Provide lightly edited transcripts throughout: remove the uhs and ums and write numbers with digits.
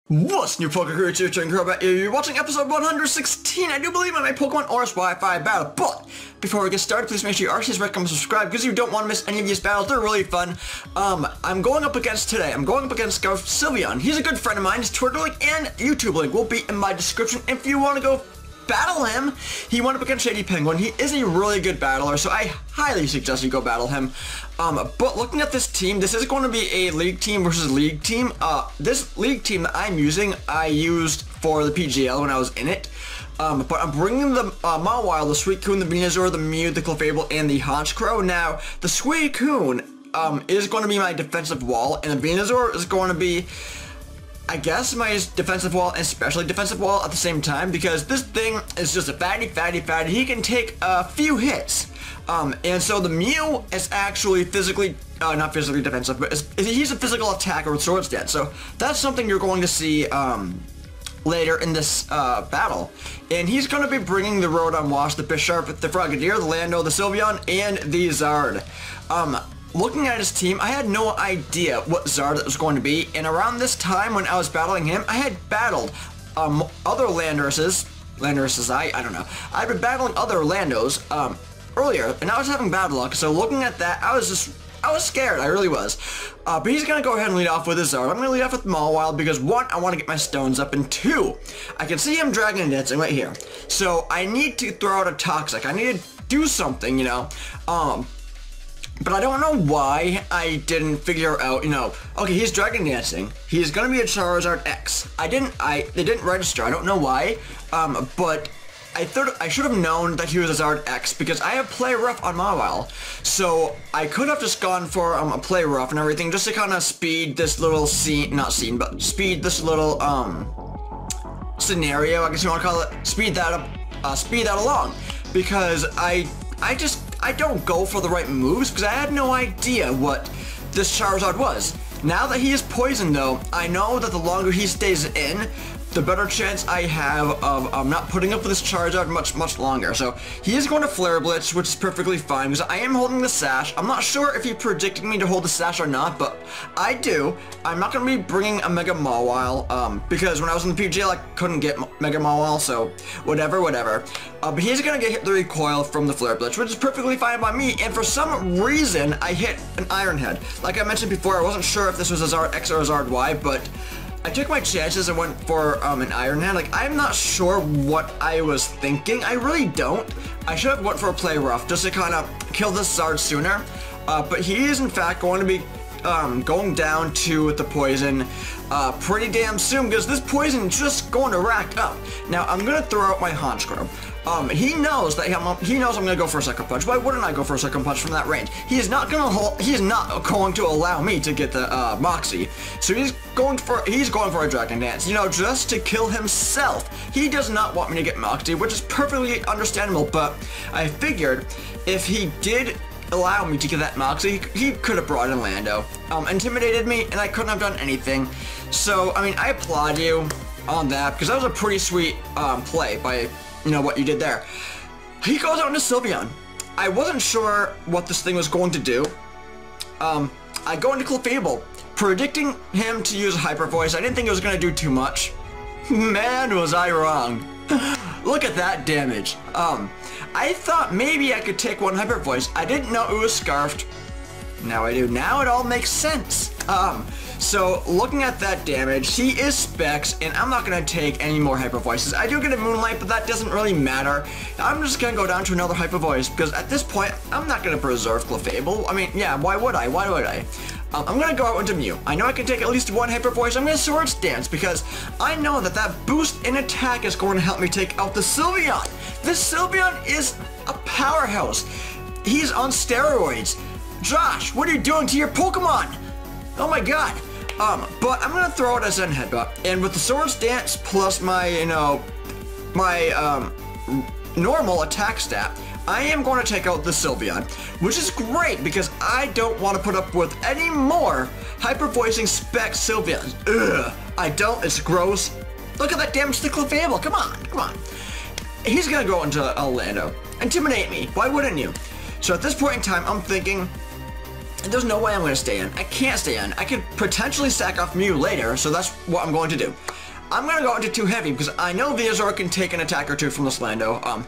What's new Pokemon creature turn Crobat? You're watching episode 116. I do believe in my Pokemon Oras Wi-Fi battle. But before we get started, please make sure you are recommend and subscribe because you don't want to miss any of these battles. They're really fun. I'm going up against Sylveon. He's a good friend of mine. His Twitter link and YouTube link will be in my description if you want to go battle him. He went up against Shady Penguin. He is a really good battler, so I highly suggest you go battle him. But looking at this team, this is going to be a league team versus league team. This league team that I'm using, I used for the PGL when I was in it. But I'm bringing the Mawile, the Suicune, the Venusaur, the Mew, the Clefable, and the Honchkrow. Now, the Suicune is going to be my defensive wall, and the Venusaur is going to be, I guess, my defensive wall and especially defensive wall at the same time, because this thing is just a fatty. He can take a few hits. And so the Mew is actually physically, not physically defensive, but he's a physical attacker with Swords Dance. So that's something you're going to see later in this battle. And he's going to be bringing the Rotom Wash, the Bisharp, the Frogadier, the Lando, the Sylveon, and the Zard. Looking at his team, I had no idea what Zard was going to be, and around this time when I was battling him, I had battled other Landorses, I don't know. I've been battling other Landos earlier, and I was having bad luck, so looking at that, I was scared, I really was. But he's going to go ahead and lead off with his Zard. I'm going to lead off with Mawile because, one, I want to get my stones up, and two, I can see him Dragon Dancing right here. So I need to throw out a Toxic. I need to do something, you know. But I don't know why I didn't figure out, you know, okay, he's Dragon Dancing. He's gonna be a Charizard X. They didn't register. I don't know why. But I thought I should have known that he was a Zard X because I have Play Rough on Mawile. So I could have just gone for a Play Rough and everything just to kind of speed this little speed this little scenario, I guess you want to call it. Speed that up, speed that along, because I don't go for the right moves because I had no idea what this Charizard was. Now that he is poisoned though, I know that the longer he stays in, the better chance I have of not putting up with this Charizard much longer. So he is going to Flare Blitz, which is perfectly fine because I am holding the Sash. I'm not sure if he predicted me to hold the Sash or not, but I do. I'm not going to be bringing a Mega Mawile because when I was in the PGL I couldn't get Mega Mawile, so whatever. But he's going to get hit the recoil from the Flare Blitz, which is perfectly fine by me, and for some reason I hit an Iron Head. Like I mentioned before, I wasn't sure if this was a Zard X or a Zard Y, but I took my chances and went for an Iron Hand. Like, I'm not sure what I was thinking. I really don't. I should have went for a Play Rough just to kind of kill this Zard sooner. But he is in fact going to be going down to the poison pretty damn soon because this poison is just going to rack up. Now I'm going to throw out my Honchkrow. He knows that I'm going to go for a Sucker Punch. Why wouldn't I go for a Sucker Punch from that range? He is not going to allow me to get the Moxie. So he's going for a Dragon Dance, you know, just to kill himself. He does not want me to get Moxie, which is perfectly understandable, but I figured if he did allow me to get that Moxie, he could have brought in Lando, intimidated me, and I couldn't have done anything. So, I mean, I applaud you on that, because that was a pretty sweet play by, you know, what you did there. He goes out into Sylveon. I wasn't sure what this thing was going to do. I go into Clefable, predicting him to use Hyper Voice. I didn't think it was going to do too much. Man, was I wrong. Look at that damage. I thought maybe I could take one Hyper Voice. I didn't know it was Scarfed. Now I do. Now it all makes sense. So looking at that damage, he is Specs, and I'm not going to take any more Hyper Voices. I do get a Moonlight, but that doesn't really matter. I'm just going to go down to another Hyper Voice, because at this point, I'm not going to preserve Clefable. I mean, yeah, why would I? I'm going to go out into Mew. I know I can take at least one Hyper Voice. I'm going to Swords Dance, because I know that that boost in attack is going to help me take out the Sylveon. This Sylveon is a powerhouse. He's on steroids. Josh, what are you doing to your Pokemon? Oh my god. But I'm gonna throw it as Zen Headbutt, and with the Swords Dance plus my, you know, my normal attack stat, I am going to take out the Sylveon, which is great because I don't want to put up with any more Hyper Voicing Spec Sylveons. Ugh, I don't. It's gross. Look at that damage to Clefable. Come on. He's gonna go into Lando. Intimidate me. Why wouldn't you? So at this point in time, I'm thinking, there's no way I'm going to stay in. I can't stay in. I could potentially sack off Mew later, so that's what I'm going to do. I'm going to go into 2 heavy because I know Venusaur can take an attack or 2 from this Lando. Well,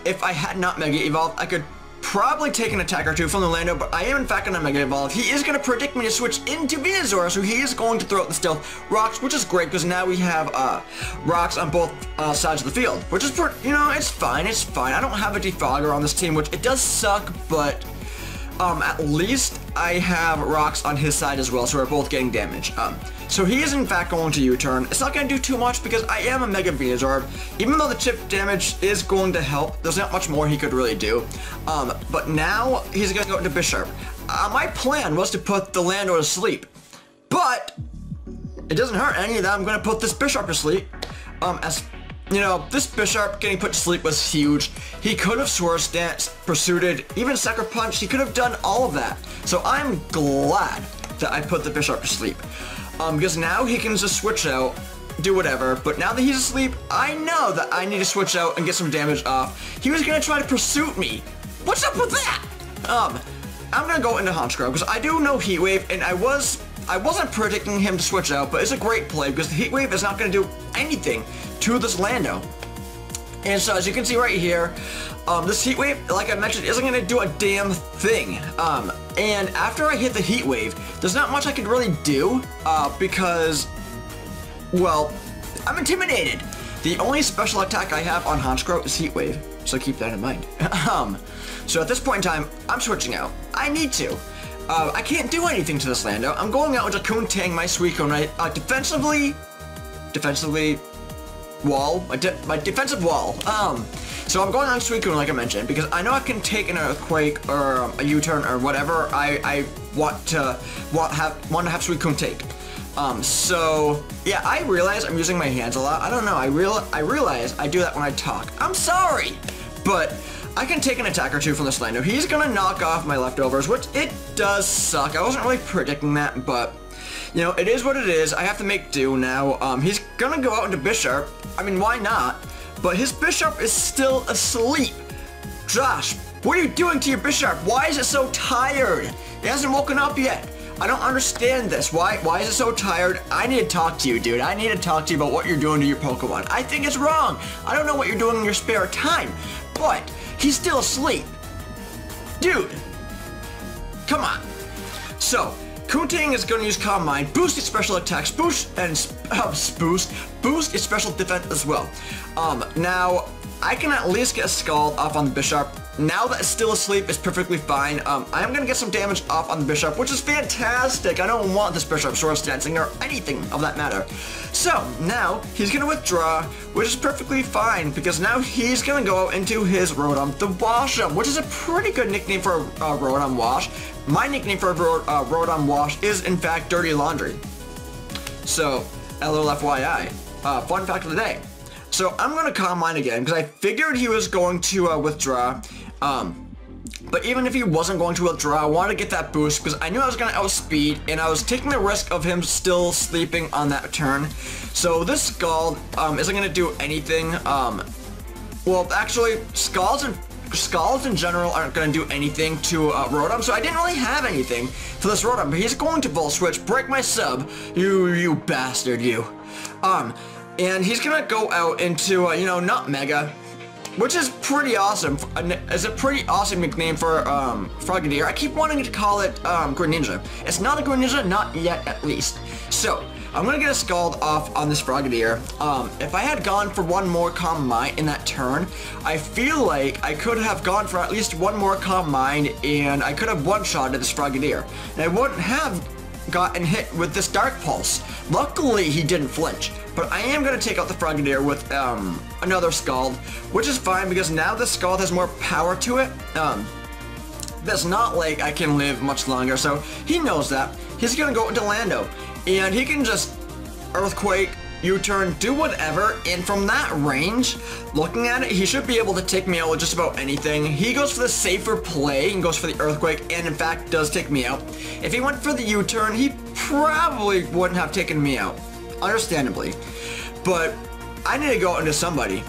if I had not Mega Evolved, I could probably take an attack or 2 from the Lando, but I am in fact going to Mega Evolve. He is going to predict me to switch into Venusaur, so he is going to throw out the Stealth Rocks, which is great because now we have rocks on both sides of the field, which is, it's fine, it's fine. I don't have a Defogger on this team, which it does suck, but at least I have rocks on his side as well, so we're both getting damage. So he is in fact going to U-turn. It's not going to do too much because I am a Mega Venusaur. Even though the chip damage is going to help, there's not much more he could really do. But now he's going to go into Bisharp. My plan was to put the Lando to sleep, but it doesn't hurt any of that. I'm going to put this Bisharp to sleep. As you know, this Bisharp getting put to sleep was huge. He could have Swords Dance, Pursuited, even Sucker Punch. He could have done all of that. So I'm glad that I put the Bisharp to sleep. Because now he can just switch out, do whatever, but now that he's asleep, I know that I need to switch out and get some damage off. He was gonna try to Pursuit me. What's up with that? I'm gonna go into Honchkrow, because I do know Heat Wave, and I wasn't predicting him to switch out, but it's a great play, because the Heat Wave is not gonna do anything to this Lando. And so, as you can see right here, this Heat Wave, like I mentioned, isn't going to do a damn thing. And after I hit the Heat Wave, there's not much I can really do, because, well, I'm intimidated. The only special attack I have on Honchkrow is Heat Wave, so keep that in mind. So at this point in time, I'm switching out. I need to. I can't do anything to this Lando. I'm going out with a Kuntang, my Suicune, right? Defensively, wall, my defensive wall. So I'm going on Suicune like I mentioned because I know I can take an Earthquake or a U-turn or whatever I want to have Suicune take. So yeah, I realize I'm using my hands a lot. I don't know. I realize I do that when I talk. I'm sorry, but I can take an attack or 2 from this Lando. He's gonna knock off my leftovers, which it does suck. I wasn't really predicting that, but you know, it is what it is. I have to make do now. He's gonna go out into Bisharp. I mean, why not? But his Bisharp is still asleep. Josh, what are you doing to your Bisharp? Why is it so tired? It hasn't woken up yet. I don't understand this. Why is it so tired? I need to talk to you, dude. I need to talk to you about what you're doing to your Pokemon. I think it's wrong. I don't know what you're doing in your spare time, but he's still asleep. Dude, come on. So, Kuntang is going to use Calm Mind, boost its special attacks, boost its special defense as well. Now, I can at least get a Scald off on the Bisharp. Now that it's still asleep, it's perfectly fine. I am going to get some damage off on the Bisharp, which is fantastic. I don't want this Bisharp Swords Dancing or anything of that matter. So, now, he's going to withdraw, which is perfectly fine, because now he's going to go into his Rotom, the Wash'em, which is a pretty good nickname for Rotom Wash. My nickname for Rotom Wash is, in fact, Dirty Laundry. So, LOL-FYI. Fun fact of the day. So, I'm going to Calm Mind again, because I figured he was going to withdraw. But even if he wasn't going to withdraw, I wanted to get that boost, because I knew I was going to outspeed, and I was taking the risk of him still sleeping on that turn. So, this Scald isn't going to do anything. Well, actually, Scalds in general aren't going to do anything to Rotom, so I didn't really have anything for this Rotom, but he's going to Volt Switch, break my sub, you bastard, you. And he's going to go out into, you know, not Mega, which is pretty awesome. It's a pretty awesome nickname for Frogadier. I keep wanting to call it Greninja. It's not a Greninja, not yet at least. So, I'm going to get a Scald off on this Frogadier. If I had gone for one more Calm Mind in that turn, I feel like I could have gone for at least one more Calm Mind, and I could have one-shotted this Frogadier. And I wouldn't have gotten hit with this Dark Pulse. Luckily, he didn't flinch. But I am going to take out the Frogadier with another Scald, which is fine because now the Scald has more power to it. That's not like I can live much longer, so he knows that. He's going to go into Lando, and he can just Earthquake, U-turn, do whatever, and from that range, looking at it, he should be able to take me out with just about anything. He goes for the safer play and goes for the Earthquake, and in fact does take me out. If he went for the U-turn, he probably wouldn't have taken me out, understandably. But I need to go into somebody.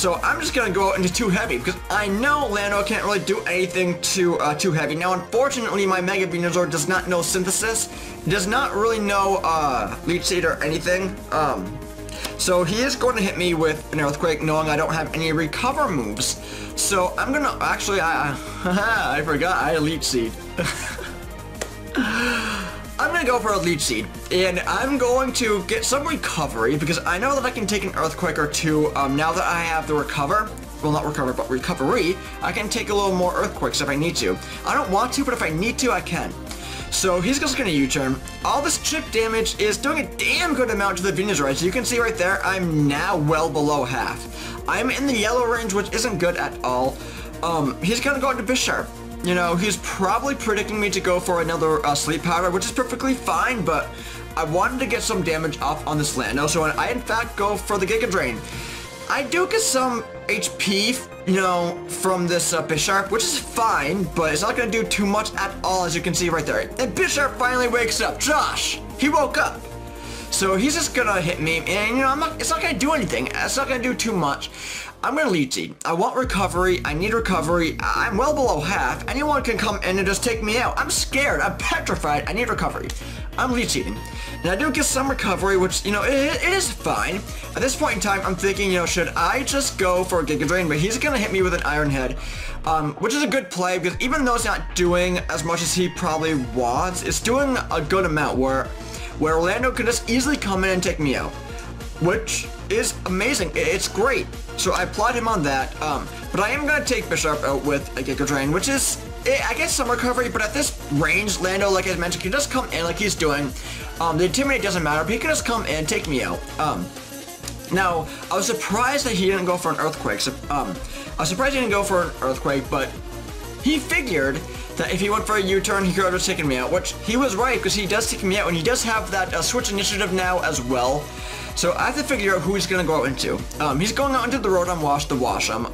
So I'm just gonna go out into too heavy because I know Lando can't really do anything too heavy. Now, unfortunately, my Mega Venusaur does not know Synthesis. It does not really know Leech Seed or anything. So he is going to hit me with an Earthquake, knowing I don't have any recover moves. So I'm gonna actually I forgot I had Leech Seed. I'm gonna go for a Leech Seed, and I'm going to get some recovery because I know that I can take an Earthquake or two. Now that I have the recover, well, not recover, but recovery, I can take a little more Earthquakes if I need to. I don't want to, but if I need to, I can. So he's just gonna U-turn. All this chip damage is doing a damn good amount to the Venusaur. As you can see right there, I'm now well below half. I'm in the yellow range, which isn't good at all. He's gonna go into Bisharp. You know, he's probably predicting me to go for another Sleep Powder, which is perfectly fine, but I wanted to get some damage off on this Lando, so I in fact go for the Giga Drain. I do get some HP, you know, from this Bisharp, which is fine, but it's not going to do too much at all, as you can see right there. And Bisharp finally wakes up. Josh, he woke up. So he's just going to hit me, and, you know, it's not going to do anything. It's not going to do too much. I'm going to Leech Seed. I want recovery. I need recovery. I'm well below half. Anyone can come in and just take me out. I'm scared. I'm petrified. I need recovery. I'm Leech Seeding. And I do get some recovery, which, you know, it is fine. At this point in time, I'm thinking, you know, should I just go for a Giga Drain? But he's going to hit me with an Iron Head, which is a good play because even though it's not doing as much as he probably wants, it's doing a good amount where Orlando could just easily come in and take me out, which is amazing. It's great. So I applaud him on that. But I am going to take Bisharp out with a Giga Drain, which is, I guess, some recovery. But at this range, Lando, like I mentioned, can just come in like he's doing. The Intimidate doesn't matter, but he can just come in and take me out. Now, I was surprised that he didn't go for an Earthquake. So, I was surprised he didn't go for an Earthquake, but he figured that if he went for a U-turn, he could have just taken me out, which he was right, because he does take me out, and he does have that Switch Initiative now as well. So I have to figure out who he's going to go out into. He's going out into the Rotom Wash to wash him.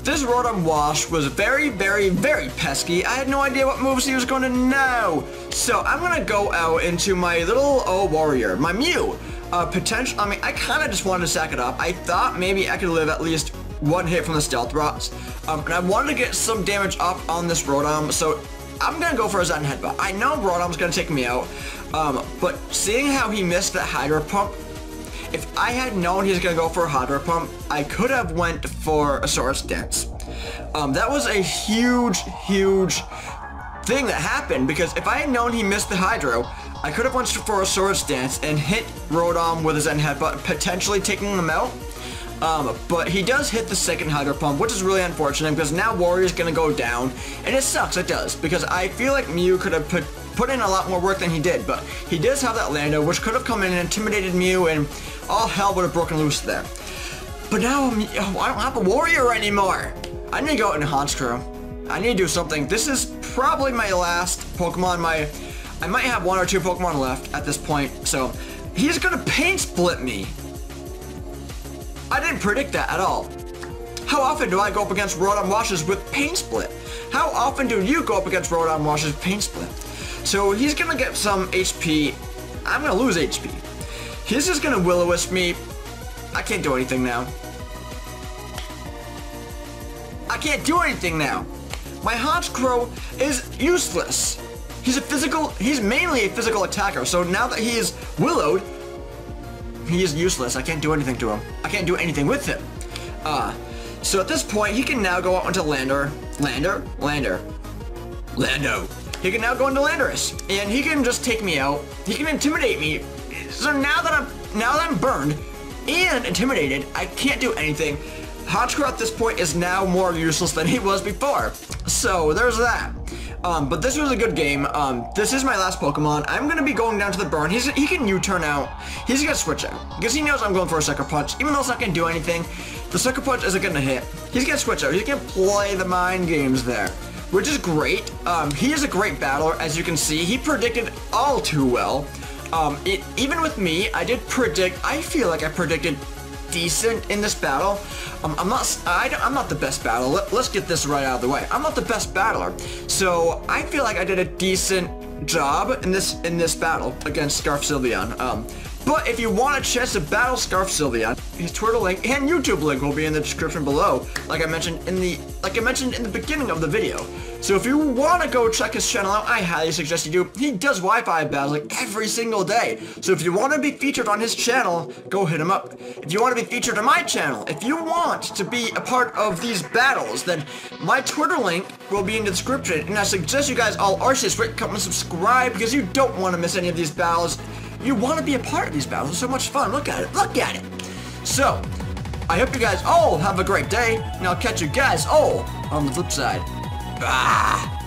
This Rotom Wash was very, very, very pesky. I had no idea what moves he was going to know. So I'm going to go out into my little warrior, my Mew. Potential. I mean, I kind of just wanted to sack it up. I thought maybe I could live at least one hit from the Stealth Rots. And I wanted to get some damage up on this Rotom, so I'm going to go for a Zen Headbutt. I know Rotom's going to take me out, but seeing how he missed that Hydro Pump, if I had known he was going to go for a Hydro Pump, I could have went for a Swords Dance. That was a huge, huge thing that happened, because if I had known he missed the Hydro, I could have went for a Swords Dance and hit Rotom with a Zen Headbutt, potentially taking him out. But he does hit the second Hydro Pump, which is really unfortunate, because now Warrior's going to go down, and it sucks, it does, because I feel like Mew could have put in a lot more work than he did, but he does have that Lando, which could have come in and intimidated Mew, and all hell would have broken loose there. But now, I don't have a Warrior anymore. I need to go out in Honchkrow. I need to do something. This is probably my last Pokemon. I might have one or two Pokemon left at this point, so he's going to Pain Split me. I didn't predict that at all. How often do I go up against Rotom Washes with Pain Split? How often do you go up against Rotom Washes with Pain Split? So he's gonna get some HP. I'm gonna lose HP. He's just gonna Will-O-Wisp me. I can't do anything now. I can't do anything now. My Honchkrow is useless. He's mainly a physical attacker, so now that he is Willowed, he is useless. I can't do anything to him. I can't do anything with him. So at this point, he can now go out into Lando. He can now go into Landorus, and he can just take me out. He can intimidate me. So now that I'm burned and intimidated, I can't do anything. Honchkrow at this point is now more useless than he was before. So there's that. But this was a good game. This is my last Pokemon. I'm going to be going down to the burn. He can U-turn out. He's going to switch out, because he knows I'm going for a Sucker Punch. Even though it's not going to do anything, the Sucker Punch isn't going to hit. He's going to switch out. He's going to play the mind games there, which is great. He is a great battler, as you can see. He predicted all too well. Even with me, I feel like I predicted decent in this battle. I'm not the best battler. Let's get this right out of the way. I'm not the best battler, so I feel like I did a decent job in this battle against Scarf Sylveon. But if you want a chance to battle Scarf Sylveon, his Twitter link and YouTube link will be in the description below, like I mentioned in the beginning of the video. So if you want to go check his channel out, I highly suggest you do. He does Wi-Fi battles like every single day. So if you want to be featured on his channel, go hit him up. If you want to be featured on my channel, if you want to be a part of these battles, then my Twitter link will be in the description. And I suggest you guys all rate, comment, and subscribe because you don't want to miss any of these battles. You want to be a part of these battles. It's so much fun. Look at it. Look at it. So, I hope you guys all have a great day, and I'll catch you guys all on the flip side. Ah!